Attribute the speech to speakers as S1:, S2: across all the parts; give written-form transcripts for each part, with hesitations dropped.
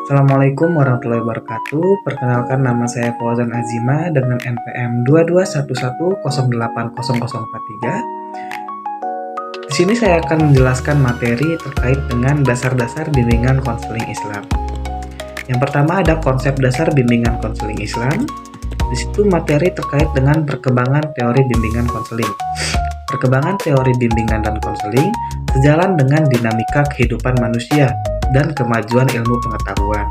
S1: Assalamualaikum warahmatullahi wabarakatuh. Perkenalkan, nama saya Fauzan Azima dengan NPM 2211080043. Di sini saya akan menjelaskan materi terkait dengan dasar-dasar bimbingan konseling Islam. Yang pertama ada konsep dasar bimbingan konseling Islam. Di situ materi terkait dengan perkembangan teori bimbingan konseling. Perkembangan teori bimbingan dan konseling sejalan dengan dinamika kehidupan manusia dan kemajuan ilmu pengetahuan.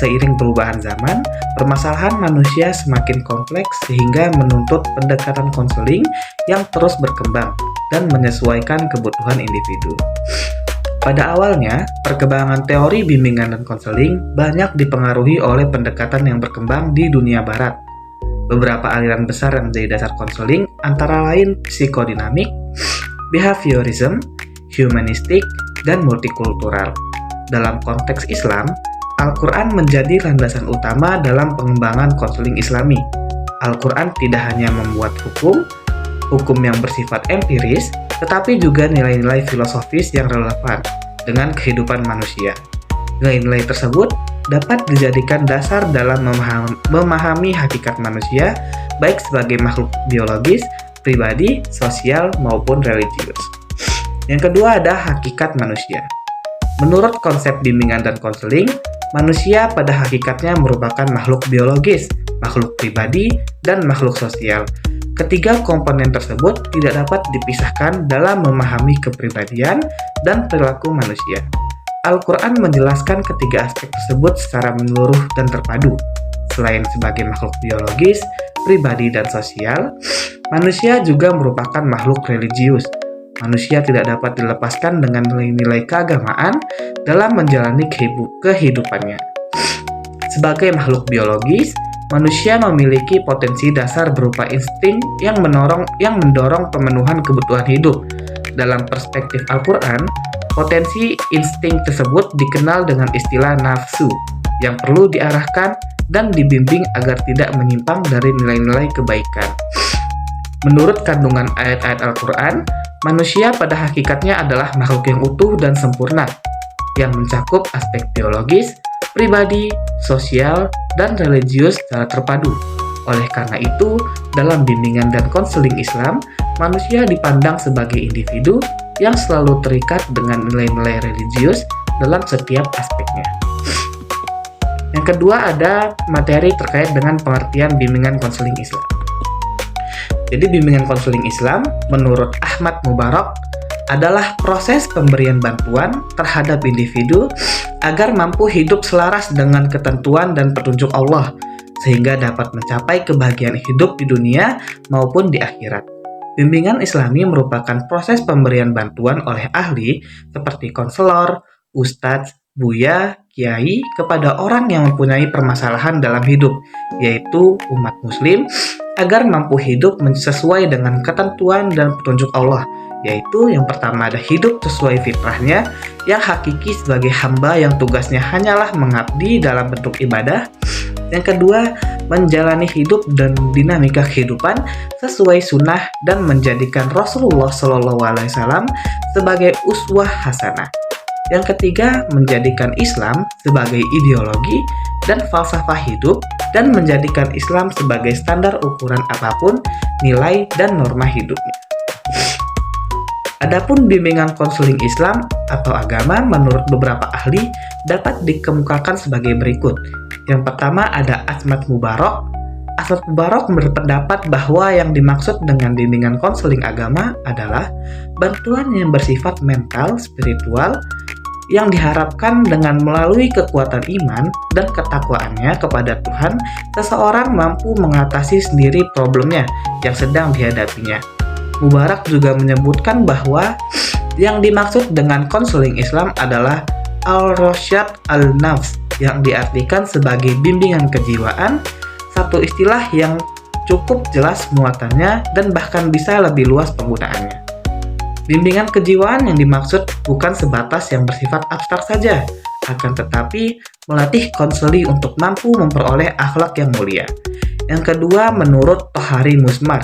S1: Seiring perubahan zaman, permasalahan manusia semakin kompleks sehingga menuntut pendekatan konseling yang terus berkembang dan menyesuaikan kebutuhan individu. Pada awalnya, perkembangan teori bimbingan dan konseling banyak dipengaruhi oleh pendekatan yang berkembang di dunia barat. Beberapa aliran besar yang menjadi dasar konseling antara lain psikodinamik, behaviorism, humanistik, dan multikultural. Dalam konteks Islam, Al-Quran menjadi landasan utama dalam pengembangan konseling Islami. Al-Quran tidak hanya membuat hukum yang bersifat empiris, tetapi juga nilai-nilai filosofis yang relevan dengan kehidupan manusia. Nilai-nilai tersebut dapat dijadikan dasar dalam memahami hakikat manusia, baik sebagai makhluk biologis, pribadi, sosial, maupun religius. Yang kedua ada hakikat manusia. Menurut konsep bimbingan dan konseling, manusia pada hakikatnya merupakan makhluk biologis, makhluk pribadi, dan makhluk sosial. Ketiga komponen tersebut tidak dapat dipisahkan dalam memahami kepribadian dan perilaku manusia. Al-Quran menjelaskan ketiga aspek tersebut secara menyeluruh dan terpadu. Selain sebagai makhluk biologis, pribadi, dan sosial, manusia juga merupakan makhluk religius. Manusia tidak dapat dilepaskan dengan nilai-nilai keagamaan dalam menjalani kehidupannya. Sebagai makhluk biologis, manusia memiliki potensi dasar berupa insting yang mendorong pemenuhan kebutuhan hidup. Dalam perspektif Al-Quran, potensi insting tersebut dikenal dengan istilah nafsu, yang perlu diarahkan dan dibimbing agar tidak menyimpang dari nilai-nilai kebaikan. Menurut kandungan ayat-ayat Al-Quran, manusia pada hakikatnya adalah makhluk yang utuh dan sempurna, yang mencakup aspek biologis, pribadi, sosial, dan religius secara terpadu. Oleh karena itu, dalam bimbingan dan konseling Islam, manusia dipandang sebagai individu yang selalu terikat dengan nilai-nilai religius dalam setiap aspeknya. Yang kedua ada materi terkait dengan pengertian bimbingan konseling Islam. Jadi bimbingan konseling Islam menurut Ahmad Mubarak adalah proses pemberian bantuan terhadap individu agar mampu hidup selaras dengan ketentuan dan petunjuk Allah sehingga dapat mencapai kebahagiaan hidup di dunia maupun di akhirat. Bimbingan Islami merupakan proses pemberian bantuan oleh ahli seperti konselor, ustadz, buya, kiai kepada orang yang mempunyai permasalahan dalam hidup, yaitu umat muslim, agar mampu hidup sesuai dengan ketentuan dan petunjuk Allah, yaitu yang pertama ada hidup sesuai fitrahnya, yang hakiki sebagai hamba yang tugasnya hanyalah mengabdi dalam bentuk ibadah. Yang kedua, menjalani hidup dan dinamika kehidupan sesuai sunnah dan menjadikan Rasulullah SAW sebagai uswah hasanah. Yang ketiga, menjadikan Islam sebagai ideologi dan falsafah hidup dan menjadikan Islam sebagai standar ukuran apapun nilai dan norma hidupnya. Adapun bimbingan konseling Islam atau agama menurut beberapa ahli dapat dikemukakan sebagai berikut. Yang pertama ada Ahmad Mubarak. Ahmad Mubarak berpendapat bahwa yang dimaksud dengan bimbingan konseling agama adalah bantuan yang bersifat mental, spiritual, yang diharapkan dengan melalui kekuatan iman dan ketakwaannya kepada Tuhan, seseorang mampu mengatasi sendiri problemnya yang sedang dihadapinya. Mubarak juga menyebutkan bahwa yang dimaksud dengan konseling Islam adalah al-rasyad al-nafs, yang diartikan sebagai bimbingan kejiwaan, satu istilah yang cukup jelas muatannya dan bahkan bisa lebih luas penggunaannya. Bimbingan kejiwaan yang dimaksud bukan sebatas yang bersifat abstrak saja, akan tetapi melatih konseli untuk mampu memperoleh akhlak yang mulia. Yang kedua, menurut Tohari Musmar,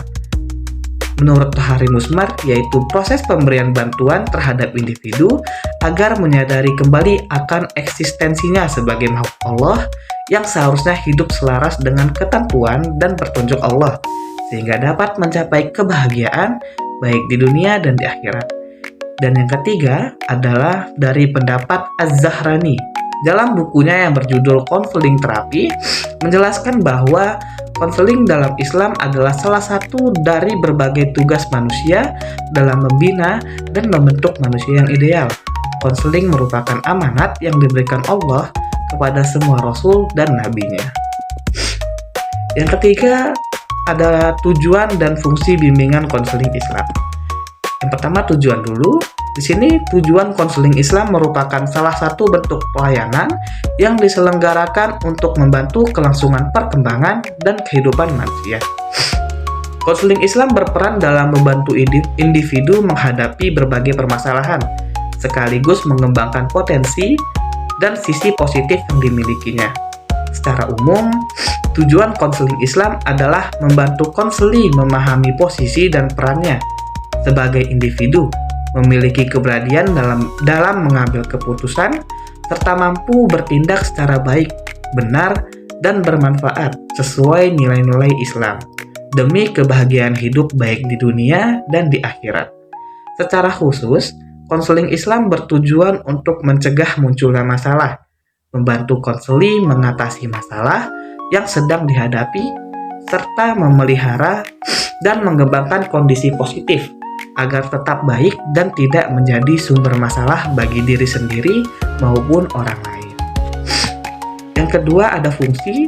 S1: menurut Tohari Musmar, yaitu proses pemberian bantuan terhadap individu agar menyadari kembali akan eksistensinya sebagai makhluk Allah yang seharusnya hidup selaras dengan ketentuan dan petunjuk Allah, sehingga dapat mencapai kebahagiaan baik di dunia dan di akhirat. Dan yang ketiga adalah dari pendapat Az-Zahrani. Dalam bukunya yang berjudul Konseling Terapi, menjelaskan bahwa konseling dalam Islam adalah salah satu dari berbagai tugas manusia dalam membina dan membentuk manusia yang ideal. Konseling merupakan amanat yang diberikan Allah kepada semua Rasul dan Nabi-Nya. Yang ketiga, ada tujuan dan fungsi bimbingan konseling Islam. Yang pertama, tujuan dulu. Di sini tujuan konseling Islam merupakan salah satu bentuk pelayanan yang diselenggarakan untuk membantu kelangsungan perkembangan dan kehidupan manusia. Konseling Islam berperan dalam membantu individu menghadapi berbagai permasalahan, sekaligus mengembangkan potensi dan sisi positif yang dimilikinya. Secara umum, tujuan konseling Islam adalah membantu konseli memahami posisi dan perannya sebagai individu, memiliki keberanian dalam mengambil keputusan, serta mampu bertindak secara baik, benar, dan bermanfaat sesuai nilai-nilai Islam demi kebahagiaan hidup baik di dunia dan di akhirat. Secara khusus, konseling Islam bertujuan untuk mencegah munculnya masalah, membantu konseli mengatasi masalah yang sedang dihadapi, serta memelihara dan mengembangkan kondisi positif agar tetap baik dan tidak menjadi sumber masalah bagi diri sendiri maupun orang lain. Yang kedua ada fungsi.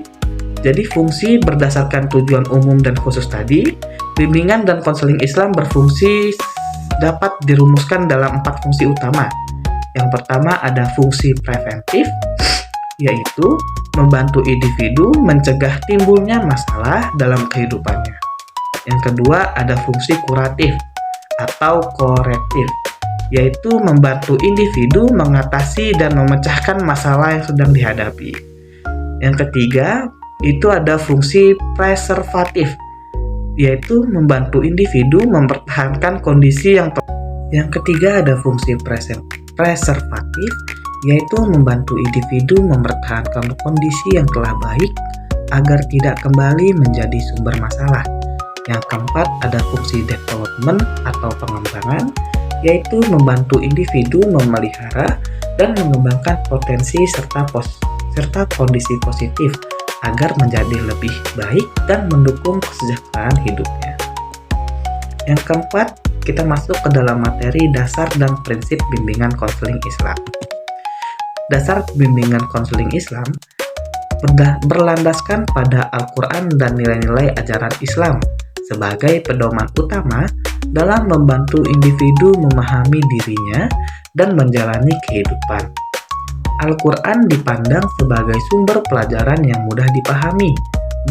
S1: Jadi fungsi berdasarkan tujuan umum dan khusus tadi, bimbingan dan konseling Islam berfungsi dapat dirumuskan dalam 4 fungsi utama. Yang pertama ada fungsi preventif, yaitu membantu individu mencegah timbulnya masalah dalam kehidupannya. Yang kedua ada fungsi kuratif atau korektif, yaitu membantu individu mengatasi dan memecahkan masalah yang sedang dihadapi. Yang ketiga, itu ada fungsi preservatif, yaitu membantu individu mempertahankan kondisi yang ketiga ada fungsi preservatif, yaitu membantu individu mempertahankan kondisi yang telah baik agar tidak kembali menjadi sumber masalah. Yang keempat ada fungsi development atau pengembangan, yaitu membantu individu memelihara dan mengembangkan potensi serta kondisi positif agar menjadi lebih baik dan mendukung kesejahteraan hidupnya. Yang keempat, kita masuk ke dalam materi dasar dan prinsip bimbingan konseling Islam. Dasar bimbingan konseling Islam berlandaskan pada Al-Quran dan nilai-nilai ajaran Islam sebagai pedoman utama dalam membantu individu memahami dirinya dan menjalani kehidupan. Al-Quran dipandang sebagai sumber pelajaran yang mudah dipahami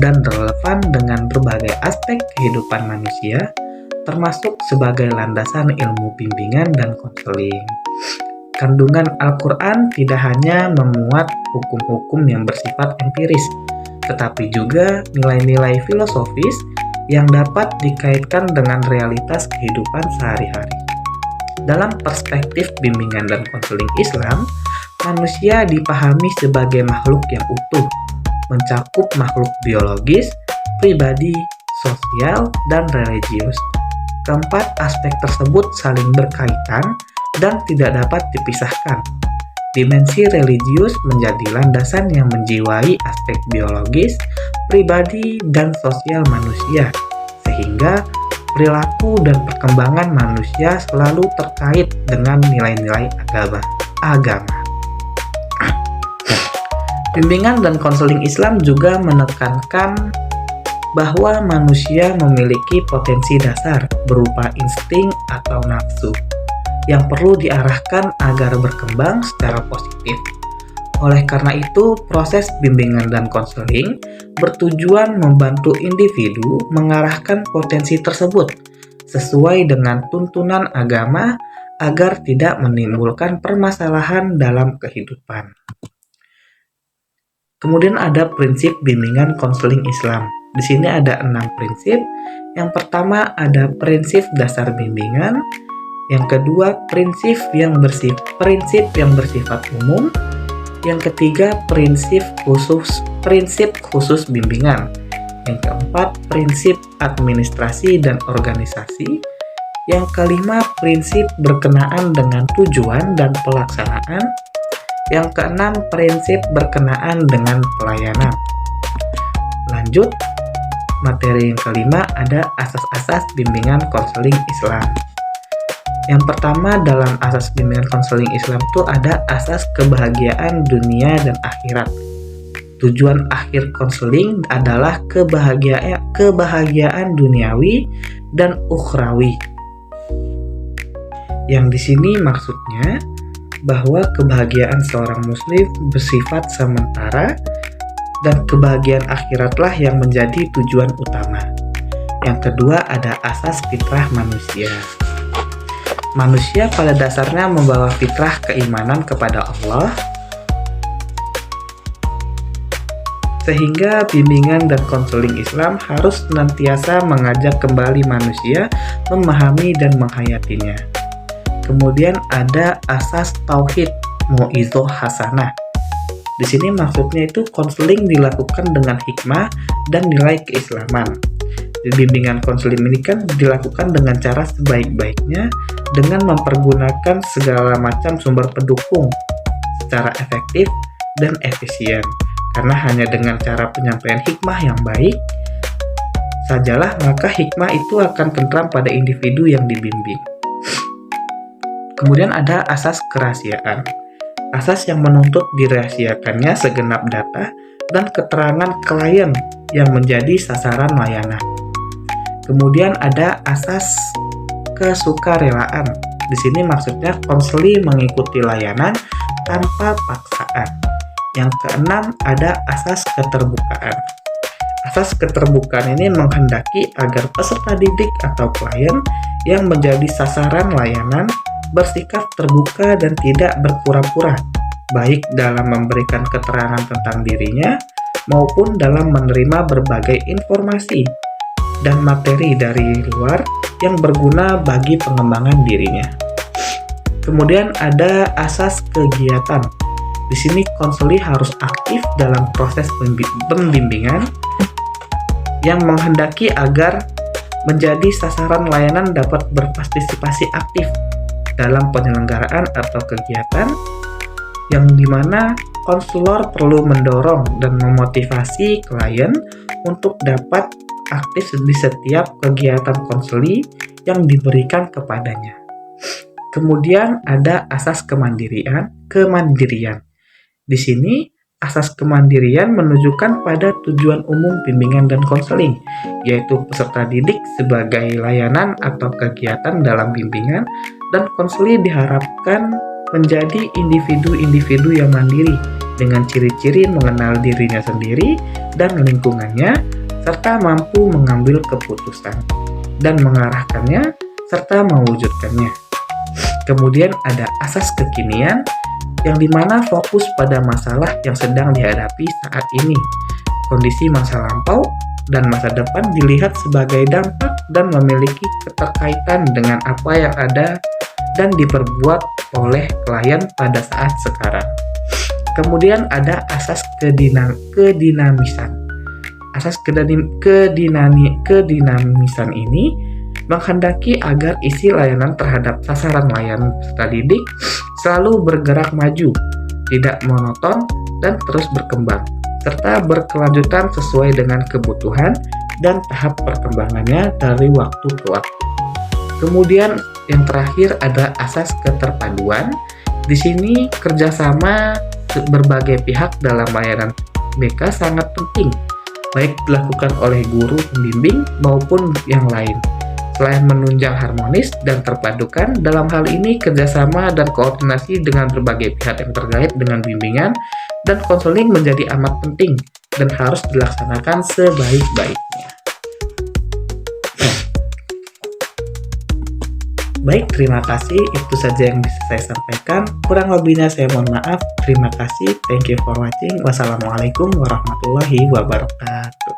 S1: dan relevan dengan berbagai aspek kehidupan manusia, termasuk sebagai landasan ilmu bimbingan dan konseling. Kandungan Al-Quran tidak hanya memuat hukum-hukum yang bersifat empiris, tetapi juga nilai-nilai filosofis yang dapat dikaitkan dengan realitas kehidupan sehari-hari. Dalam perspektif bimbingan dan konseling Islam, manusia dipahami sebagai makhluk yang utuh, mencakup makhluk biologis, pribadi, sosial, dan religius. Keempat aspek tersebut saling berkaitan dan tidak dapat dipisahkan. Dimensi religius menjadi landasan yang menjiwai aspek biologis, pribadi, dan sosial manusia, sehingga perilaku dan perkembangan manusia selalu terkait dengan nilai-nilai agama. Bimbingan dan konseling Islam juga menekankan bahwa manusia memiliki potensi dasar berupa insting atau nafsu yang perlu diarahkan agar berkembang secara positif. Oleh karena itu, proses bimbingan dan konseling bertujuan membantu individu mengarahkan potensi tersebut sesuai dengan tuntunan agama agar tidak menimbulkan permasalahan dalam kehidupan. Kemudian ada prinsip bimbingan konseling Islam. Di sini ada 6 prinsip. Yang pertama ada prinsip dasar bimbingan. Yang kedua prinsip yang bersifat umum. Yang ketiga prinsip khusus bimbingan. Yang keempat prinsip administrasi dan organisasi. Yang kelima prinsip berkenaan dengan tujuan dan pelaksanaan. Yang keenam prinsip berkenaan dengan pelayanan. Lanjut, materi yang kelima ada asas-asas bimbingan konseling Islam. Yang pertama dalam asas bimbingan konseling Islam itu ada asas kebahagiaan dunia dan akhirat. Tujuan akhir konseling adalah kebahagiaan duniawi dan ukhrawi. Yang di sini maksudnya bahwa kebahagiaan seorang muslim bersifat sementara dan kebahagiaan akhiratlah yang menjadi tujuan utama. Yang kedua ada asas fitrah manusia. Manusia pada dasarnya membawa fitrah keimanan kepada Allah, sehingga bimbingan dan konseling Islam harus senantiasa mengajak kembali manusia memahami dan menghayatinya. Kemudian ada asas tauhid mu'idzoh hasanah. Di sini maksudnya itu konseling dilakukan dengan hikmah dan nilai keislaman. Bimbingan konseling ini kan dilakukan dengan cara sebaik-baiknya dengan mempergunakan segala macam sumber pendukung secara efektif dan efisien. Karena hanya dengan cara penyampaian hikmah yang baik sajalah maka hikmah itu akan tentram pada individu yang dibimbing. Kemudian ada asas kerahasiaan. Asas yang menuntut dirahasiakannya segenap data dan keterangan klien yang menjadi sasaran layanan. Kemudian ada asas kesukarelaan. Di sini maksudnya konseli mengikuti layanan tanpa paksaan. Yang keenam ada asas keterbukaan. Asas keterbukaan ini menghendaki agar peserta didik atau klien yang menjadi sasaran layanan bersikap terbuka dan tidak berpura-pura, baik dalam memberikan keterangan tentang dirinya maupun dalam menerima berbagai informasi dan materi dari luar yang berguna bagi pengembangan dirinya. Kemudian ada asas kegiatan. Di sini konseli harus aktif dalam proses pembimbingan yang menghendaki agar menjadi sasaran layanan dapat berpartisipasi aktif dalam penyelenggaraan atau kegiatan yang dimana konselor perlu mendorong dan memotivasi klien untuk dapat aktif di setiap kegiatan konseli yang diberikan kepadanya. Kemudian ada asas kemandirian. Di sini asas kemandirian menunjukkan pada tujuan umum bimbingan dan konseling, yaitu peserta didik sebagai layanan atau kegiatan dalam bimbingan dan konseli diharapkan menjadi individu-individu yang mandiri dengan ciri-ciri mengenal dirinya sendiri dan lingkungannya serta mampu mengambil keputusan dan mengarahkannya serta mewujudkannya. Kemudian ada asas kekinian yang dimana fokus pada masalah yang sedang dihadapi saat ini. Kondisi masa lampau dan masa depan dilihat sebagai dampak dan memiliki keterkaitan dengan apa yang ada dan diperbuat oleh klien pada saat sekarang. Kemudian ada asas kedinamisan. Asas kedinamisan ini menghendaki agar isi layanan terhadap sasaran layanan peserta didik selalu bergerak maju, tidak monoton dan terus berkembang, serta berkelanjutan sesuai dengan kebutuhan dan tahap perkembangannya dari waktu ke waktu. Kemudian yang terakhir ada asas keterpaduan. Di sini kerjasama berbagai pihak dalam layanan BK sangat penting, baik dilakukan oleh guru pembimbing maupun yang lain. Selain menunjang harmonis dan terpadukan, dalam hal ini kerjasama dan koordinasi dengan berbagai pihak yang terkait dengan bimbingan dan konseling menjadi amat penting dan harus dilaksanakan sebaik-baiknya. Baik, terima kasih. Itu saja yang bisa saya sampaikan. Kurang lebihnya saya mohon maaf. Terima kasih. Thank you for watching. Wassalamualaikum warahmatullahi wabarakatuh.